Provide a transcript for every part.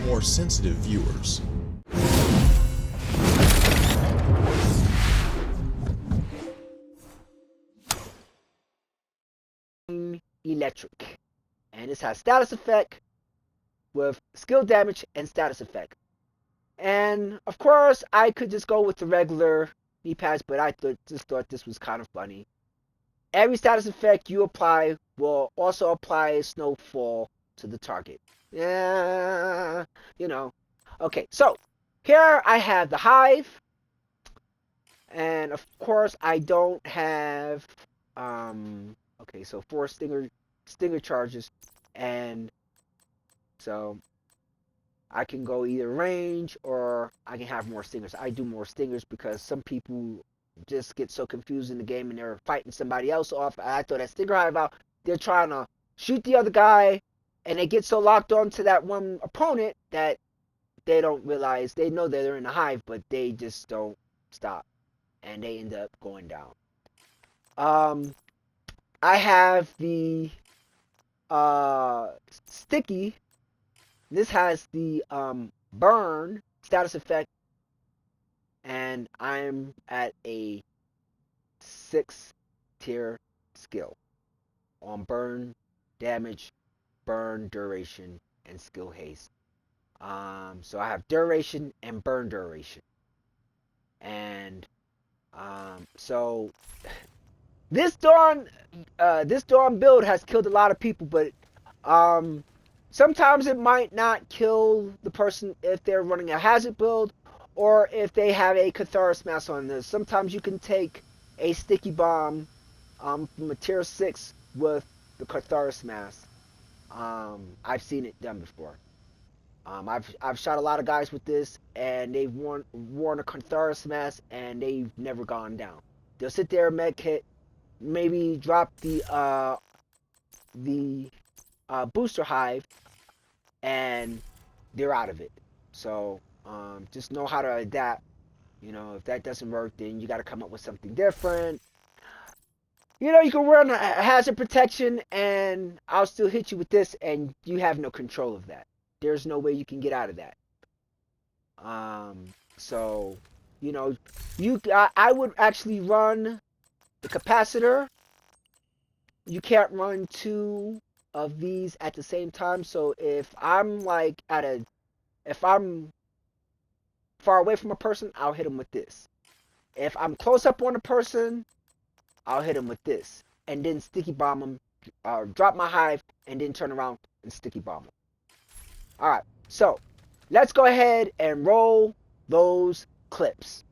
our more sensitive viewers. Electric, and this has status effect with skill damage and status effect. And of course, I could just go with the regular knee pads, but I just thought this was kind of funny. Every status effect you apply will also apply snowfall to the target. Yeah, you know. Okay, so here I have the hive, and of course I don't have. Okay, so four stinger charges, and so I can go either range or I can have more stingers. I do more stingers because some people just get so confused in the game and they're fighting somebody else off. I throw that stinger hive out. They're trying to shoot the other guy and they get so locked on to that one opponent that they don't realize they know that they're in the hive, but they just don't stop and they end up going down. Um, I have the sticky. This has the burn status effect, and I'm at a 6 tier skill on burn, damage, burn duration, and skill haste. So I have duration and burn duration, and so this Dawn build has killed a lot of people, but um, sometimes it might not kill the person if they're running a hazard build or if they have a Catharsis Mass on this. Sometimes you can take a sticky bomb from a tier 6 with the Catharsis Mass. I've seen it done before. I've shot a lot of guys with this, and they've worn a Catharsis Mass, and they've never gone down. They'll sit there, med kit, maybe drop the booster hive, and they're out of it. So just know how to adapt. You know, if that doesn't work, then you got to come up with something different. You know, you can run a hazard protection, and I'll still hit you with this, and you have no control of that. There's no way you can get out of that. So you know, I would actually run the capacitor. You can't run two of these at the same time. So if I'm far away from a person, I'll hit them with this. If I'm close up on a person, I'll hit them with this, and then sticky bomb them, drop my hive, and then turn around and sticky bomb them. All right, so let's go ahead and roll those clips.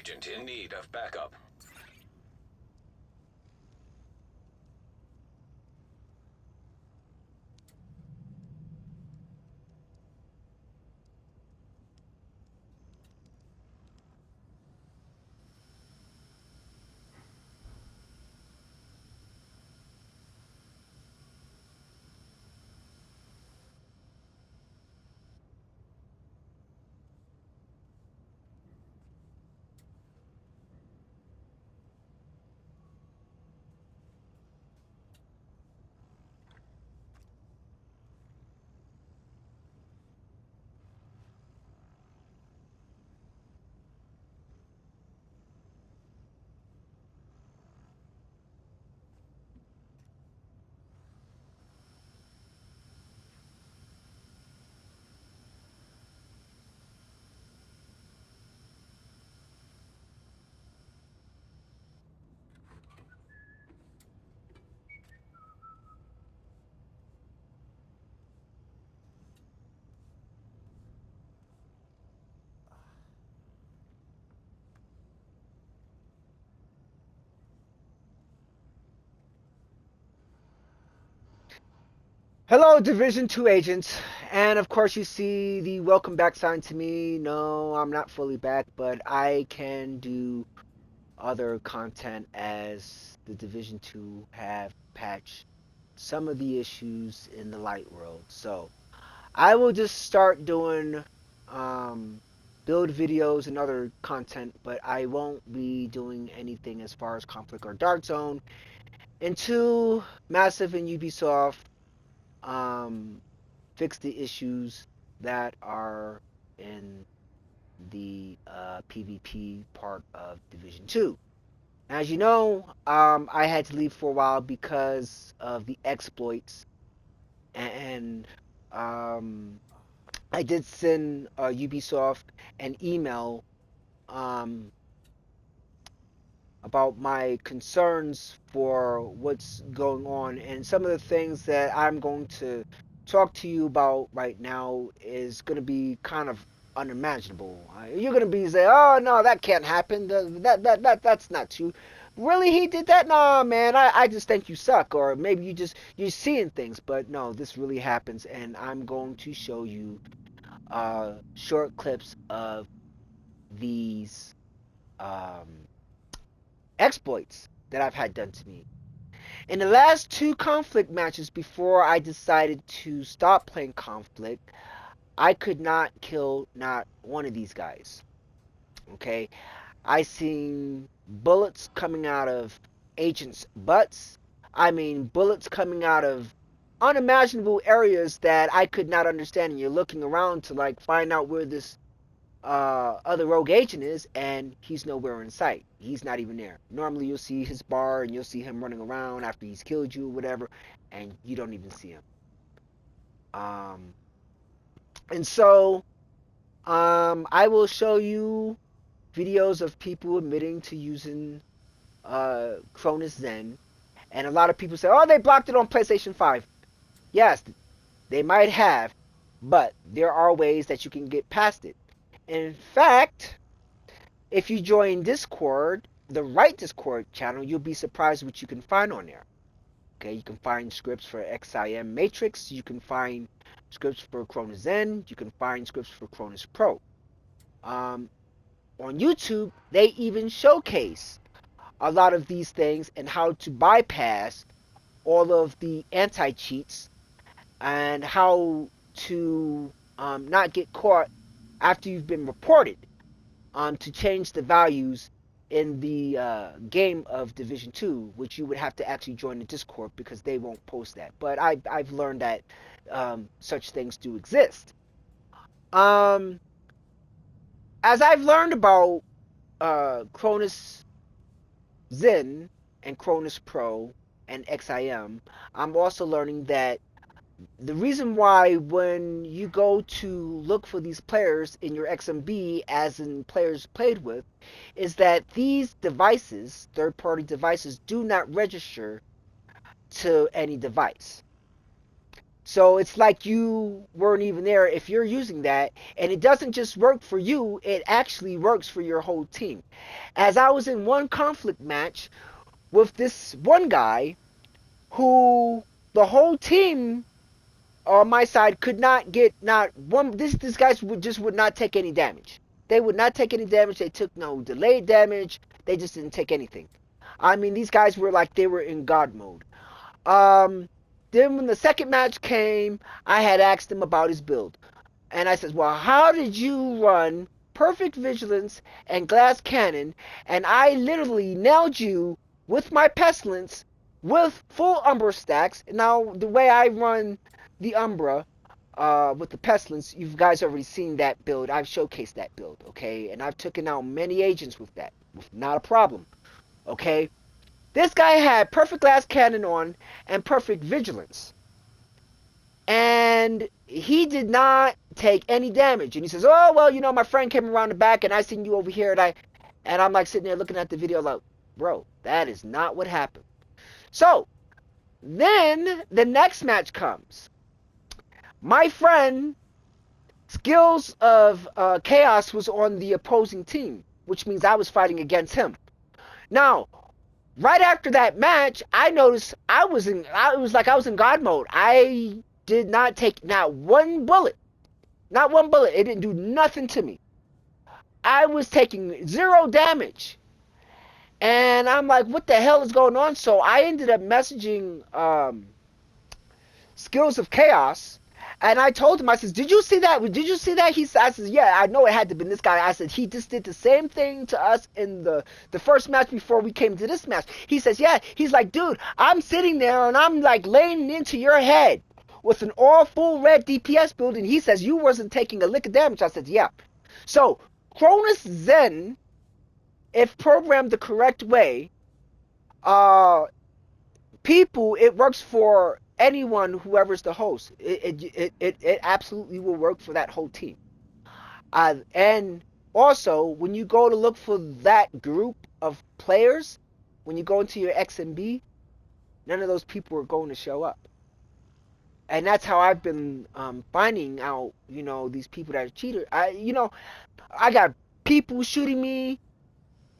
agent in need of backup. Hello, Division 2 agents. And of course, you see the welcome back sign to me. No, I'm not fully back, but I can do other content as the Division 2 have patched some of the issues in the light world. So I will just start doing um, build videos and other content, but I won't be doing anything as far as Conflict or Dark Zone until Massive and Ubisoft um, fix the issues that are in the PvP part of Division 2. As you know, I had to leave for a while because of the exploits, and um, I did send Ubisoft an email um, about my concerns for what's going on, and some of the things that I'm going to talk to you about right now is going to be kind of unimaginable. You're going to be saying, "Oh no, that can't happen. That's not true." Really, he did that? Nah, man. I just think you suck, or maybe you're seeing things, but no, this really happens, and I'm going to show you short clips of these um, exploits that I've had done to me. In the last two conflict matches before I decided to stop playing conflict, I could not kill not one of these guys. Okay? I seen bullets coming out of agents' butts. I mean, bullets coming out of unimaginable areas that I could not understand. And you're looking around to like find out where this other rogue agent is, and he's nowhere in sight. He's not even there. Normally, you'll see his bar and you'll see him running around after he's killed you or whatever, and you don't even see him. Um, and so, I will show you videos of people admitting to using Cronus Zen, and a lot of people say, "Oh, they blocked it on PlayStation 5." Yes, they might have, but there are ways that you can get past it. In fact, if you join Discord, the right Discord channel, you'll be surprised what you can find on there. Okay, you can find scripts for XIM Matrix, you can find scripts for Cronus Zen, you can find scripts for Cronus Pro. On YouTube, they even showcase a lot of these things and how to bypass all of the anti-cheats and how to not get caught after you've been reported, to change the values in the game of Division 2, which you would have to actually join the Discord because they won't post that. But I've learned that such things do exist. Um, as I've learned about Cronus Zen and Cronus Pro and XIM, I'm also learning that the reason why when you go to look for these players in your XMB, as in players played with, is that these devices, third-party devices, do not register to any device. So it's like you weren't even there if you're using that. And it doesn't just work for you, it actually works for your whole team. As I was in one conflict match with this one guy who the whole team on my side could not get not one. This guys would not take any damage. They would not take any damage. They took no delayed damage. They just didn't take anything. I mean, these guys were like they were in God mode. Um, then when the second match came, I had asked him about his build, and I said, "Well, how did you run perfect vigilance and glass cannon, and I literally nailed you with my pestilence with full Umbra stacks?" Now, the way I run the Umbra with the pestilence, you guys already seen that build. I've showcased that build, okay, and I've taken out many agents with that, not a problem, okay. This guy had perfect glass cannon on and perfect vigilance. And he did not take any damage. And he says, "Oh, well, my friend came around the back and I seen you over here." And I'm like sitting there looking at the video like, bro, that is not what happened. So then the next match comes. My friend Skills of Chaos was on the opposing team, which means I was fighting against him. Now, right after that match, I noticed it was like I was in God mode. I did not take not one bullet. Not one bullet. It didn't do nothing to me. I was taking zero damage. And I'm like, what the hell is going on? So I ended up messaging Skills of Chaos. And I told him, I said, did you see that? Did you see that? I said, yeah, I know it had to be this guy. I said, he just did the same thing to us in the first match before we came to this match. He says, yeah. He's like, dude, I'm sitting there and I'm like laying into your head with an all full red DPS build. And he says, you wasn't taking a lick of damage. I said, yeah. So, Cronus Zen, if programmed the correct way, it works for anyone, whoever's the host. It absolutely will work for that whole team. And also, when you go to look for that group of players, when you go into your XMB, none of those people are going to show up. And that's how I've been finding out, these people that are cheaters. I got people shooting me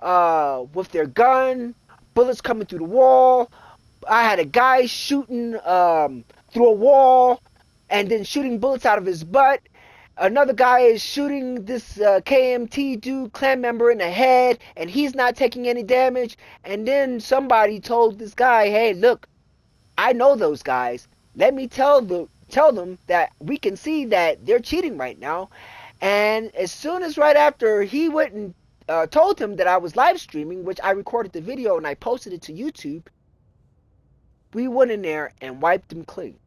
with their gun, bullets coming through the wall. I had a guy shooting through a wall and then shooting bullets out of his butt. Another guy is shooting this KMT dude, clan member, in the head, and he's not taking any damage. And then somebody told this guy, hey, look, I know those guys. Let me tell them that we can see that they're cheating right now. And as soon as right after he went and told him that I was live streaming, which I recorded the video and I posted it to YouTube, we went in there and wiped them clean.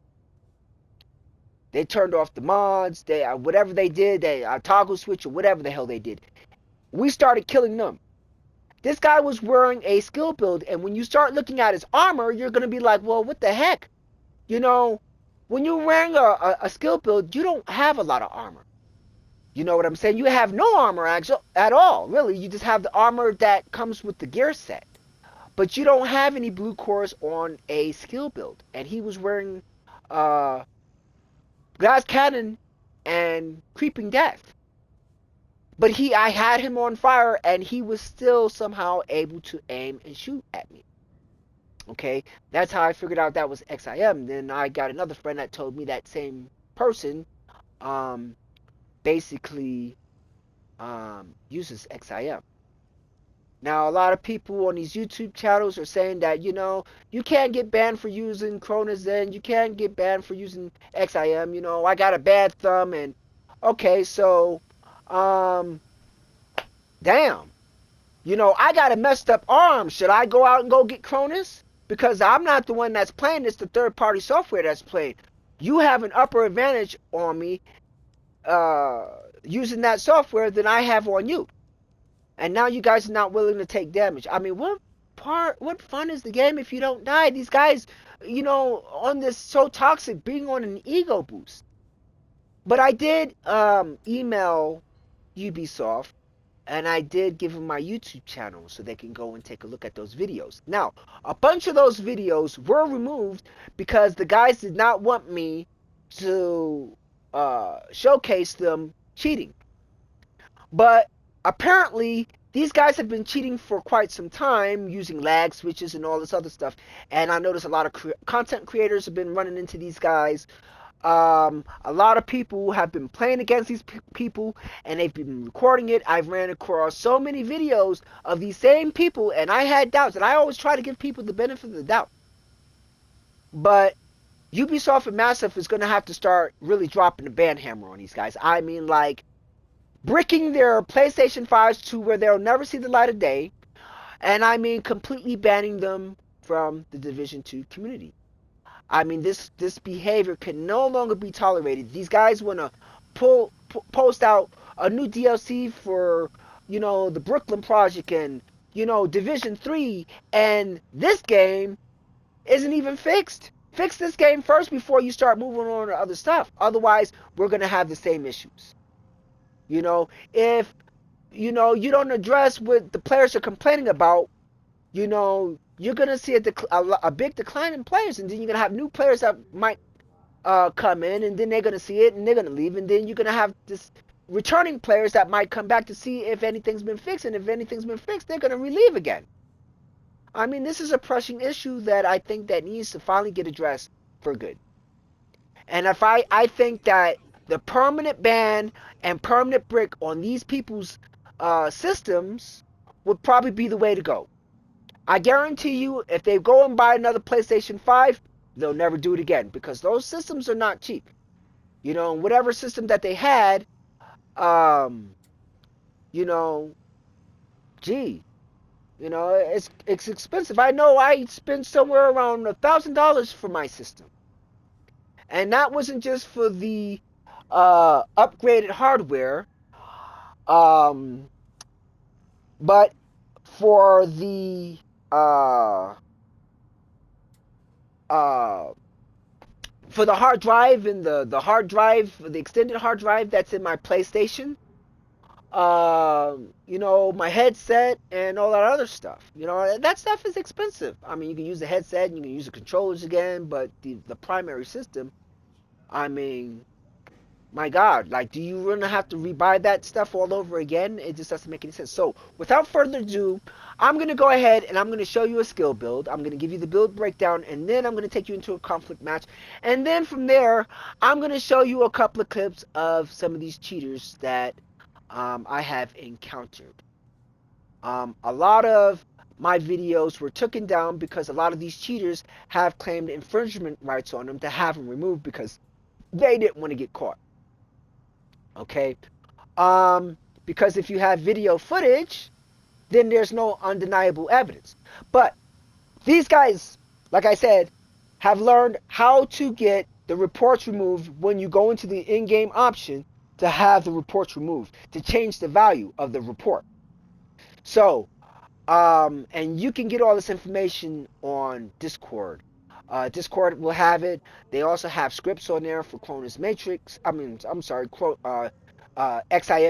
They turned off the mods, whatever they did, they toggle switch or whatever the hell they did. We started killing them. This guy was wearing a skill build, and when you start looking at his armor, you're going to be like, well, what the heck? When you're wearing a skill build, you don't have a lot of armor. You know what I'm saying? You have no armor at all, really. You just have the armor that comes with the gear set. But you don't have any blue cores on a skill build. And he was wearing glass cannon and creeping death. But I had him on fire and he was still somehow able to aim and shoot at me. Okay, that's how I figured out that was XIM. Then I got another friend that told me that same person basically uses XIM. Now, a lot of people on these YouTube channels are saying that, you can't get banned for using Cronus Zen, you can't get banned for using XIM, I got a bad thumb, and, okay, so, damn, I got a messed up arm, should I go out and go get Cronus? Because I'm not the one that's playing, it's the third-party software that's playing. You have an upper advantage on me, using that software than I have on you. And now you guys are not willing to take damage. I mean, what fun is the game if you don't die? These guys, on this so toxic, being on an ego boost. But I did email Ubisoft, and I did give them my YouTube channel so they can go and take a look at those videos. Now, a bunch of those videos were removed because the guys did not want me to showcase them cheating. But apparently, these guys have been cheating for quite some time using lag switches and all this other stuff. And I notice a lot of content creators have been running into these guys. A lot of people have been playing against these people and they've been recording it. I've ran across so many videos of these same people, and I had doubts. And I always try to give people the benefit of the doubt. But Ubisoft and Massive is going to have to start really dropping the ban hammer on these guys. I mean, like, bricking their PlayStation 5s to where they'll never see the light of day, and I mean completely banning them from the Division 2 community. I mean, this behavior can no longer be tolerated. These guys want to post out a new DLC for, the Brooklyn Project and, Division 3, and this game isn't even fixed. Fix this game first before you start moving on to other stuff. Otherwise, we're going to have the same issues. If you don't address what the players are complaining about, you're going to see a big decline in players, and then you're going to have new players that might come in, and then they're going to see it and they're going to leave, and then you're going to have this returning players that might come back to see if anything's been fixed, and if anything's been fixed, they're going to relieve again. I mean, this is a pressing issue that I think that needs to finally get addressed for good. And if I think that the permanent ban and permanent brick on these people's systems would probably be the way to go. I guarantee you, if they go and buy another PlayStation 5, they'll never do it again, because those systems are not cheap. Whatever system that they had, you know, gee, it's expensive. I know I spent somewhere around $1,000 for my system, and that wasn't just for the upgraded hardware, um, but for the for the hard drive and the hard drive, the extended hard drive that's in my PlayStation, my headset and all that other stuff. That stuff is expensive. I mean, you can use the headset and you can use the controllers again, but the primary system, I mean, my God, like, do you really have to rebuy that stuff all over again? It just doesn't make any sense. So, without further ado, I'm going to go ahead and I'm going to show you a skill build. I'm going to give you the build breakdown, and then I'm going to take you into a conflict match. And then from there, I'm going to show you a couple of clips of some of these cheaters that I have encountered. A lot of my videos were taken down because a lot of these cheaters have claimed infringement rights on them to have them removed because they didn't want to get caught. Okay, because if you have video footage, then there's no undeniable evidence. But these guys, like I said, have learned how to get the reports removed when you go into the in-game option to have the reports removed, to change the value of the report. So, and you can get all this information on Discord. Discord will have it. They also have scripts on there for Cronus Matrix. XIM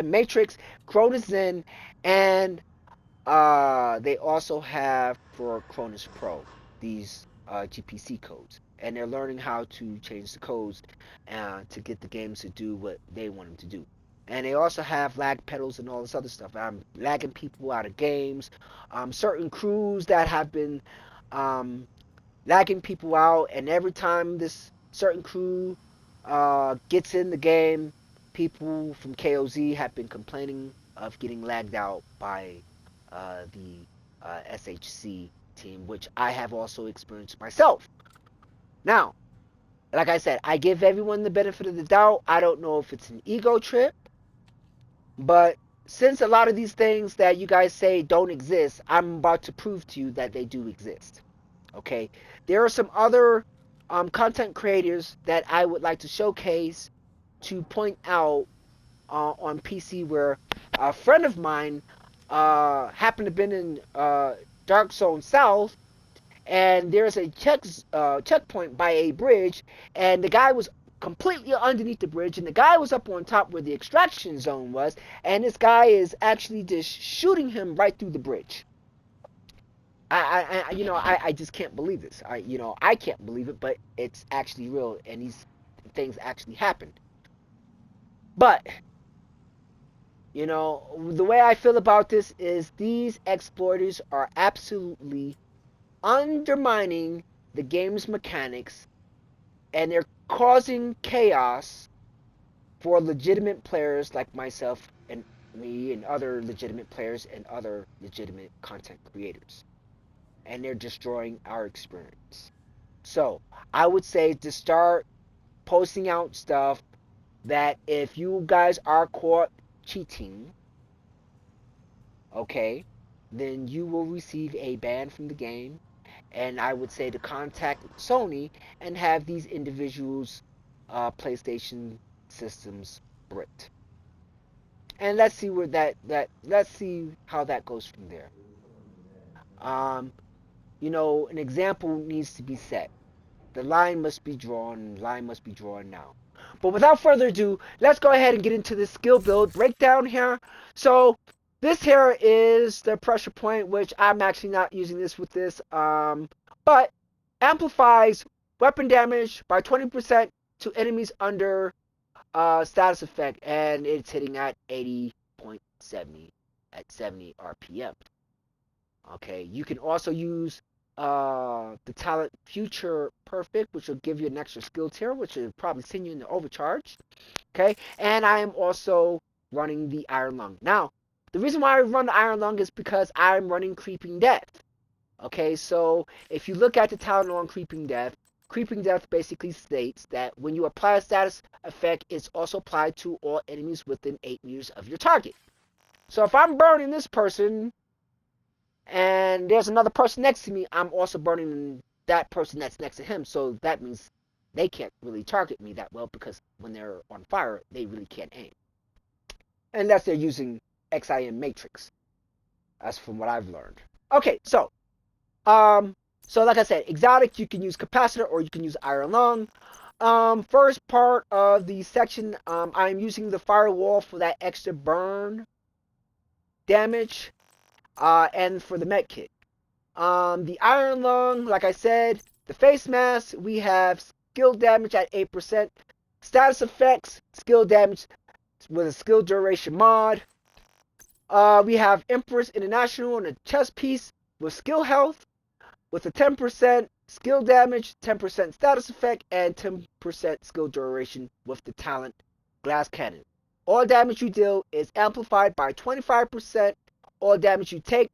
Matrix, Cronus Zen, and they also have for Cronus Pro these GPC codes. And they're learning how to change the codes to get the games to do what they want them to do. And they also have lag pedals and all this other stuff. I'm lagging people out of games. Certain crews that have been lagging people out, and every time this certain crew gets in the game, people from KOZ have been complaining of getting lagged out by the SHC team, which I have also experienced myself. Now, like I said, I give everyone the benefit of the doubt. I don't know if it's an ego trip, but since a lot of these things that you guys say don't exist, I'm about to prove to you that they do exist. Okay, there are some other content creators that I would like to showcase to point out on PC, where a friend of mine happened to been in Dark Zone South, and there's a checkpoint by a bridge, and the guy was completely underneath the bridge, and the guy was up on top where the extraction zone was, and this guy is actually just shooting him right through the bridge. I just can't believe this. I can't believe it, but it's actually real, and things actually happened. But, you know, the way I feel about this is these exploiters are absolutely undermining the game's mechanics, and they're causing chaos for legitimate players like myself and me and other legitimate players and other legitimate content creators. And they're destroying our experience. So I would say to start posting out stuff that if you guys are caught cheating, okay, then you will receive a ban from the game. And I would say to contact Sony and have these individuals' PlayStation systems bricked. And let's see where let's see how that goes from there. Um, you know, an example needs to be set. The line must be drawn. The line must be drawn now. But without further ado, let's go ahead and get into this skill build breakdown here. So this here is the pressure point, which I'm actually not using this with this. But amplifies weapon damage by 20% to enemies under status effect, and it's hitting at 80.70 at 70 RPM. Okay, you can also use the talent Future Perfect, which will give you an extra skill tier, which will probably send you into overcharge. Okay, and I am also running the Iron Lung. Now, the reason why I run the Iron Lung is because I'm running Creeping Death. Okay, so if you look at the talent on Creeping Death basically states that when you apply a status effect, it's also applied to all enemies within 8 meters of your target. So if I'm burning this person, and there's another person next to me, I'm also burning that person that's next to him. So that means they can't really target me that well because when they're on fire, they really can't aim. Unless they're using XIM Matrix. That's from what I've learned. Okay, so like I said, exotic, you can use capacitor or you can use iron lung. First part of the section, I'm using the firewall for that extra burn damage, and for the med kit. The Iron Lung, like I said, the face mask, we have skill damage at 8%. Status effects, skill damage with a skill duration mod. We have Empress International on a chest piece with skill health, with a 10% skill damage, 10% status effect, and 10% skill duration with the talent Glass Cannon. All damage you deal is amplified by 25%. All damage you take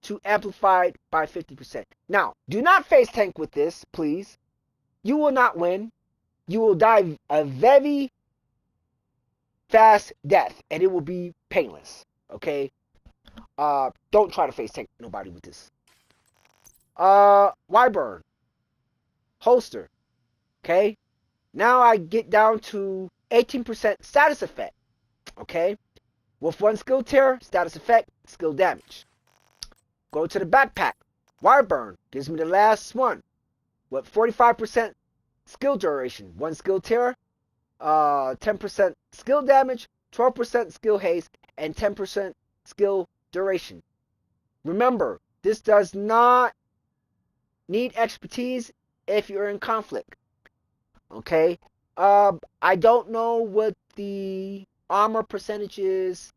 to amplified by 50%. Now, do not face tank with this, please. You will not win. You will die a very fast death, and it will be painless. Okay? Don't try to face tank nobody with this. Wyvern. Holster. Okay? Now I get down to 18% status effect. Okay? With one skill tier, status effect, skill damage. Go to the backpack. Wyvern gives me the last one with 45% skill duration. One skill tier, 10% skill damage, 12% skill haste, and 10% skill duration. Remember, this does not need expertise if you're in conflict. Okay? I don't know what the armor percentage is.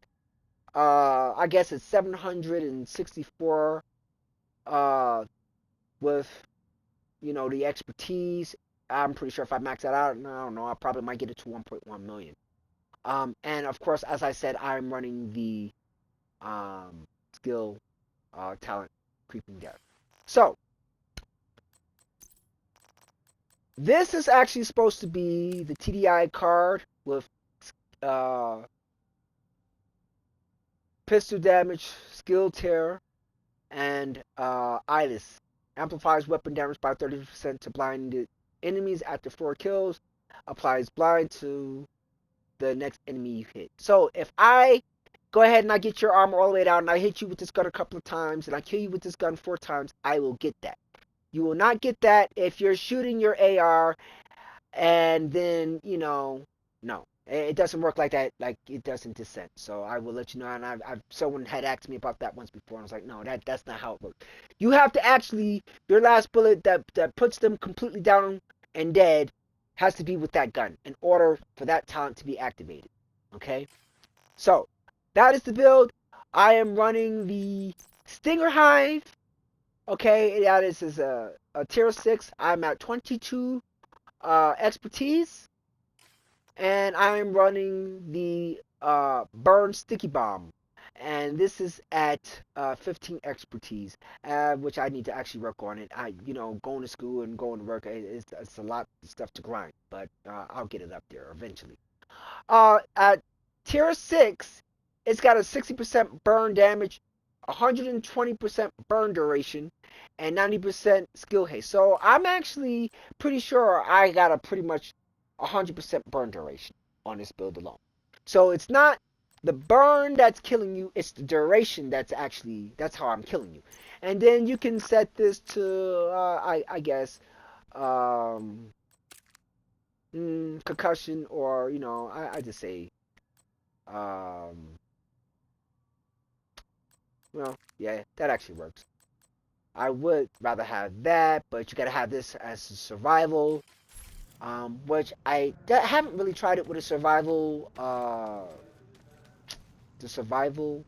I guess it's 764 with, you know, the expertise. I'm pretty sure if I max that out, I don't know, I probably might get it to 1.1 million. And of course, as I said, I'm running the skill talent Creeping Death. So this is actually supposed to be the TDI card with pistol damage, skill tear, and Eyeless. Amplifies weapon damage by 30% to blinded enemies after 4 kills. Applies blind to the next enemy you hit. So if I go ahead and I get your armor all the way down and I hit you with this gun a couple of times and I kill you with this gun 4 times, I will get that. You will not get that if you're shooting your AR and then, you know, no. It doesn't work like that, like it does in Descent. So I will let you know. And I've someone had asked me about that once before, and I was like, no, that's not how it works. You have to actually your last bullet that puts them completely down and dead. has to be with that gun in order for that talent to be activated. Okay? So, that is the build. I am running the Stinger Hive. Okay, that is a tier 6. I'm at 22 expertise. And I'm running the Burn Sticky Bomb. And this is at 15 expertise, which I need to actually work on it. Going to school and going to work, it's a lot of stuff to grind, but I'll get it up there eventually. At tier 6, it's got a 60% burn damage, 120% burn duration, and 90% skill haste. So I'm actually pretty sure I got a pretty much 100% burn duration on this build alone. So it's not the burn that's killing you, it's the duration that's how I'm killing you. And then you can set this to, I guess, um, concussion, or, I just say, um, well, yeah, that actually works. I would rather have that, but you gotta have this as a survival, which I haven't really tried it with a survival, the survival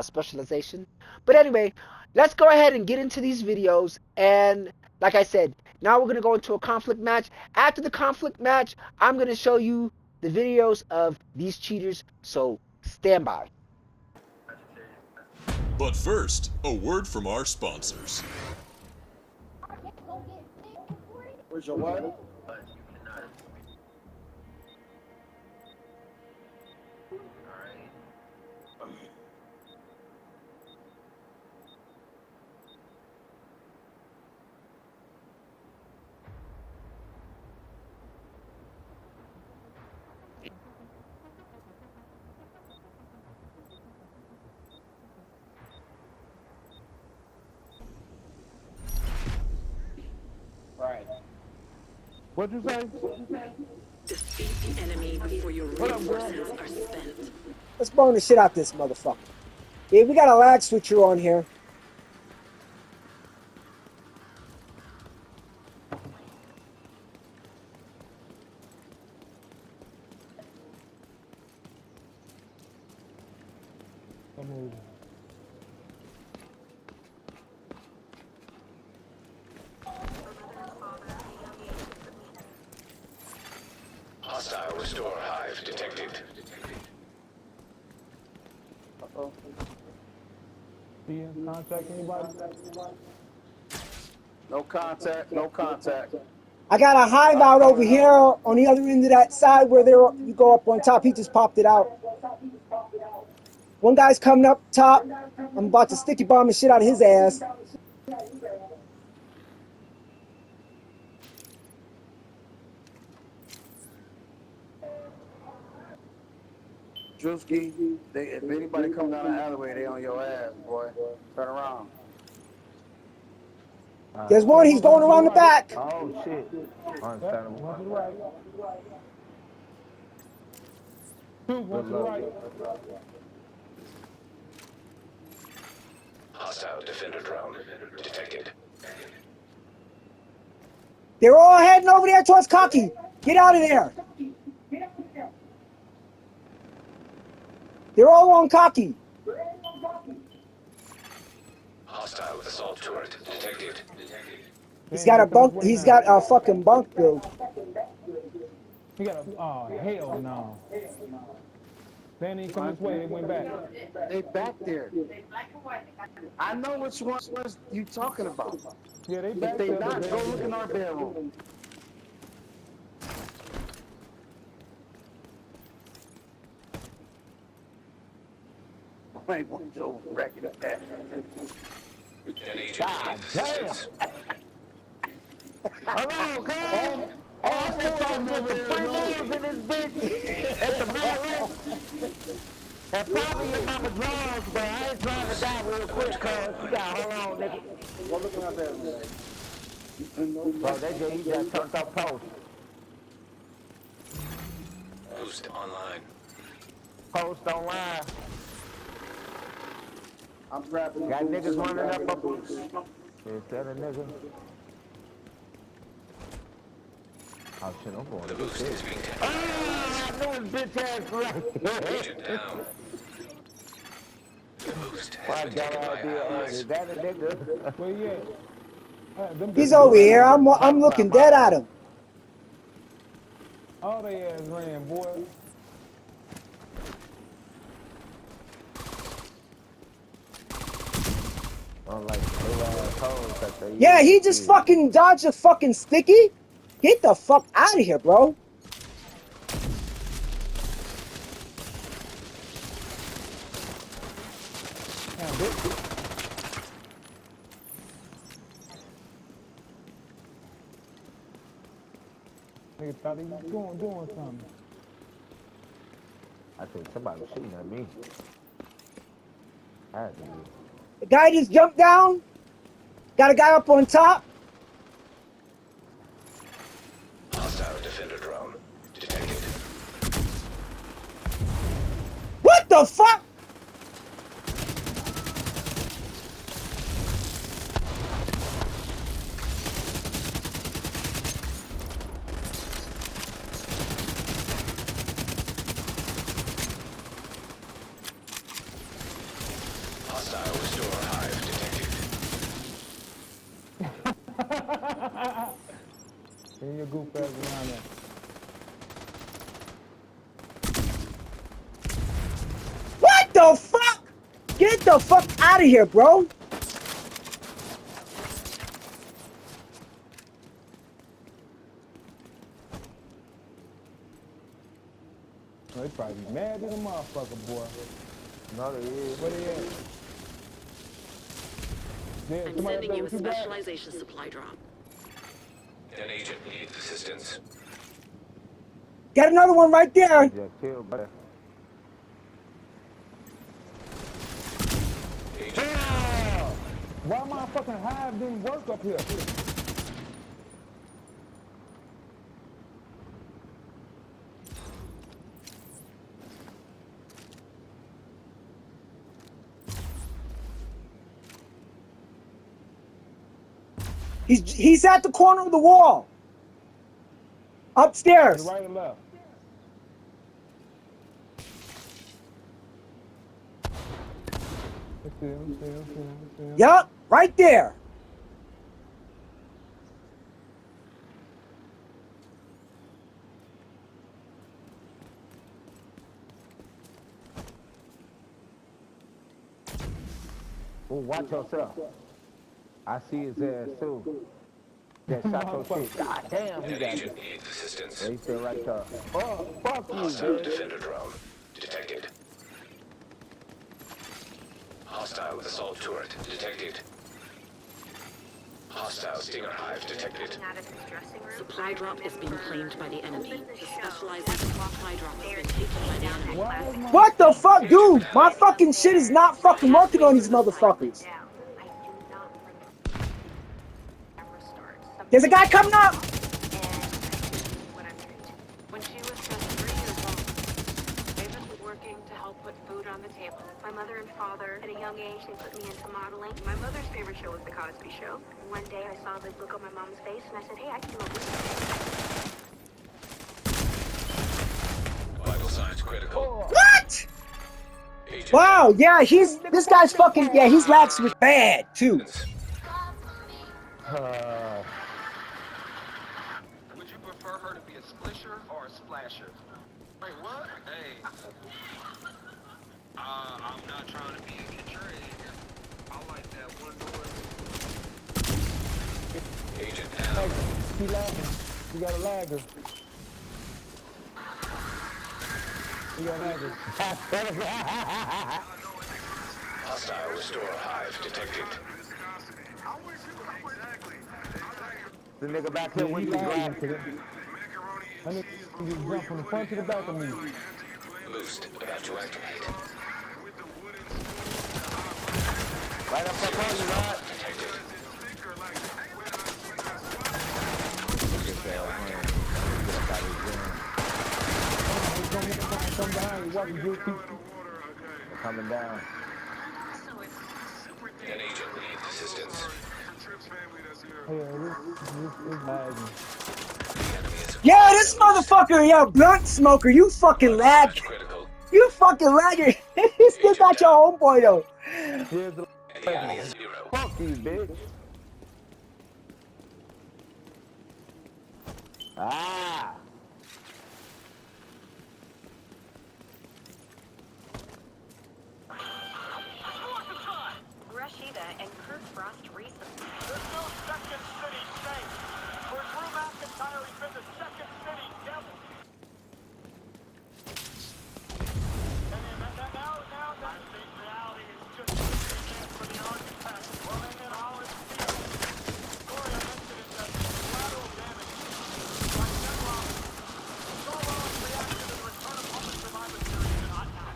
specialization. But anyway, let's go ahead and get into these videos. And like I said, now we're gonna go into a conflict match. After the conflict match, I'm gonna show you the videos of these cheaters. So stand by. But first, a word from our sponsors. Where's your what? Right. What'd you say? Defeat the enemy before your resources are spent. Let's burn the shit out this motherfucker. Yeah, we got a lag switcher on here. Hostile restore hive detected. Uh-oh. Do you contact anybody? No contact, no contact. I got a hive out over here on the other end of that side where you go up on top. He just popped it out. One guy's coming up top. I'm about to sticky bomb the shit out of his ass. Drewski, if anybody come down the alleyway, they on your ass, boy. Turn around. There's one. He's going around the back. Oh, shit. Understandable. One to the right. One to the right. Hostile defender drone detected. They're all heading over there towards Cocky. Get out of there. They're all on Cocky. Hostile assault turret detected. He's got a fucking bunk build. He got a, oh, hell no. They didn't come this way, they went back. They back there. I know which ones you talking about. Yeah, they If back they there. not, but go look in our bedroom. I want your record ass. God Damn! Hello, guys! Oh, I think I'm with the premiums in this bitch at the Marriott. And probably your mama draws, but I ain't trying to die real quick, cuz you got hold on, nigga. Go look in our bedroom. Bro, that J, he just turned up post. Boost online. Post online. I'm grabbing. Got niggas running up a boost. Is that a nigga? Oh shit, I'm going The to boost is being taken. I knew his bitch ass right there. Agent down. The boost My has been god taken by idea, allies. is that a nigga? Where you at? Them He's bitches over ran. here. I'm looking dead at him. All they ass ran, boy. Unlike the little assholes that they Yeah, he used just to. fucking dodged a fucking sticky. Get the fuck out of here, bro. Damn, bitch. Nigga thought he was doing something. I think somebody was shooting at me. I had to be. The guy just jumped down. Got a guy up on top. Hostile defender drone detected. What the fuck? Hostile restore hive detected. And your goof ass around there. What the fuck? Get the fuck out of here, bro. Oh, they probably be mad at the motherfucker, boy. No, they is. Where they at? Yeah, I'm somebody sending up you there a with back? specialization supply drop. An agent needs assistance. Got another one right there. Just killed, but Why my fucking hive didn't work up here? He's at the corner of the wall. To the Upstairs. right or left? Let's see him. Yup, right there. oh, watch yourself. I see his ass too. That shot your shit. God damn, he An got agent it. needs assistance. Yeah, he's still right there. Oh, fuck you, Hostile bitch. defender drone detected. Hostile assault turret detected. Hostile stinger hive detected. Supply drop is being claimed by the enemy. The specialization supply drop has been taken by the enemy. What the fuck, dude? My fucking shit is not fucking working on these motherfuckers. There's a guy coming up. When she was just 3 years old, David was working to help put food on the table. My mother and father, at a young age, they put me into modeling. My mother's favorite show was The Cosby Show. One day I saw this look on my mom's face, and I said, hey, I can do a Vital signs critical. What? Agent Wow, yeah, this guy's fucking, yeah, he's lax with bad, too. Would you prefer her to be a splisher or a splasher? Wait, what? Hey. I'm not trying to be a contrarian. I like that one noise. Agent down. He lagging. We got a lagger. We got a lagger. Hostile restore hive detected. The nigga back here when He you lagging. drive. That nigga just jump from the front to the back of me. Boost about to activate. Right up front on you, right? Detected. Come behind you, watch him do it. They're coming down. An agent needs assistance. Yeah, this lagging. The enemy is Yeah, this motherfucker, yo, blunt smoker, you fucking lag. Critical. You fucking lagging. You still got your homeboy though. Here's the The enemy is 0. fuck you, bitch. Ah. Rashida and Kurt Frost recently. There's no second city safe. For Drew McIntyre, he's been the second city devil. And now that the reality is just a chance for the architect. Well, and then all is field. Gloria mentioned it that collateral damage. Like Denlock, Solo reacted to the return of Public Survivor Series and Hot Now.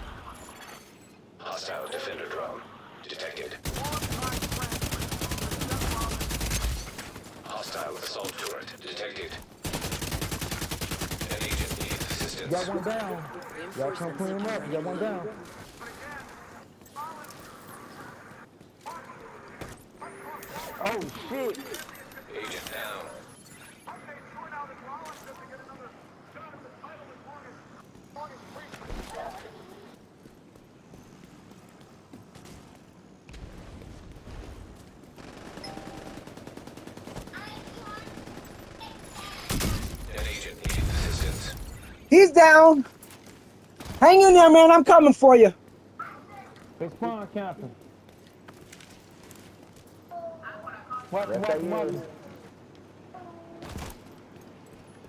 Hostile defender drone. Detected. Long-time friend with Denlock. Hostile assault turret. Detected. An agent needs assistance. Got one down. Y'all come clean him up. Got one down. Oh shit. Agent down. An agent needs assistance. He's down. Hang in there, man. I'm coming for you. They spawn camping. What? Yes, I is.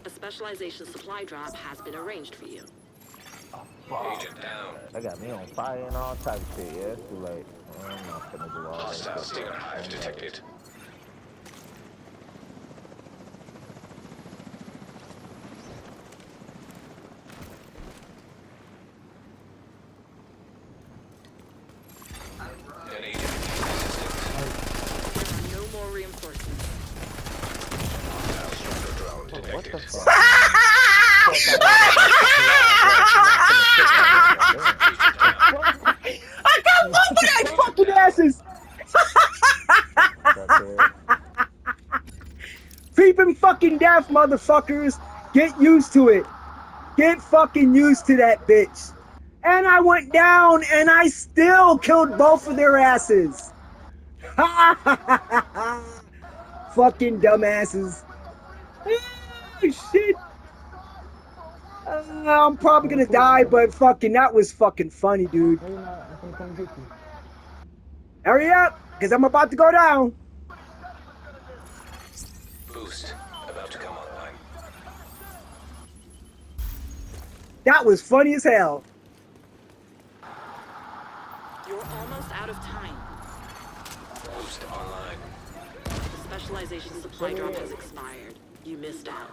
A specialization supply drop has been arranged for you. Agent down. That got me on fire and all type of shit. Yeah, it's too late. I'm not gonna do all that Hostile stuff. stinger hive detected. An agent needs assistance. There are no more reinforcements. Hostile striker drone What the detected. fuck? I got both of their fucking asses. That's it. Creeping fucking death, motherfuckers. Get used to it. Get fucking used to that bitch. And I went down and I still killed both of their asses. Fucking dumbasses. Oh, shit. I'm probably gonna die, but fucking that was fucking funny, dude. No, you're not. I'm gonna come get you. Hurry up, because I'm about to go down. Boost about to come online. That was funny as hell. You're almost out of time. Boost online. The specialization supply drop has expired. You missed out.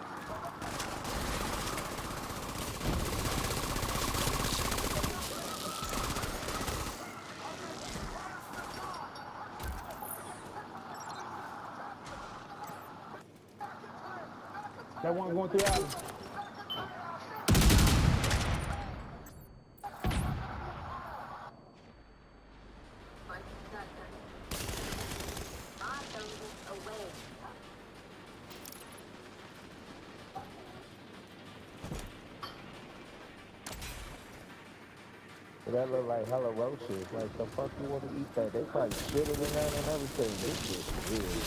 That one going through out. That look like hella roaches. Like, the fuck you want to eat that? They probably spit it in there and everything. This shit is weird.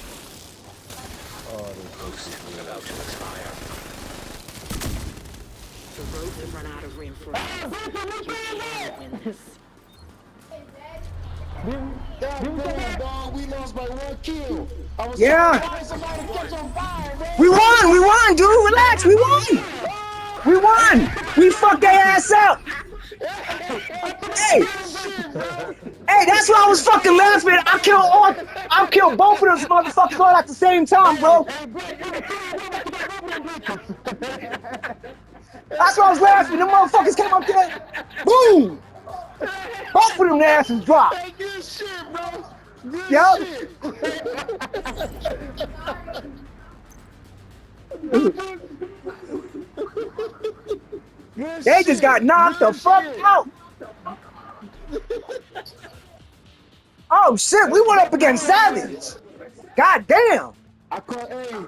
Oh, this Boost about to expire. The roads have run out of reinforcements. You can't win this. Damn, dog, we lost by 1 kill. I was Yeah. trying to find somebody to catch on fire, man. We won, dude. Relax, we won. We won. We fucked their ass up. Hey, that's why I was fucking laughing. I killed both of those motherfuckers all at the same time, bro. That's why I was laughing. The motherfuckers came up there. Boom. Both of them asses dropped. Hey, good shit, bro. Good Yup. Good They shit. just got knocked the Good fuck shit. out. Oh shit, we went up against Savage. God damn. I caught that.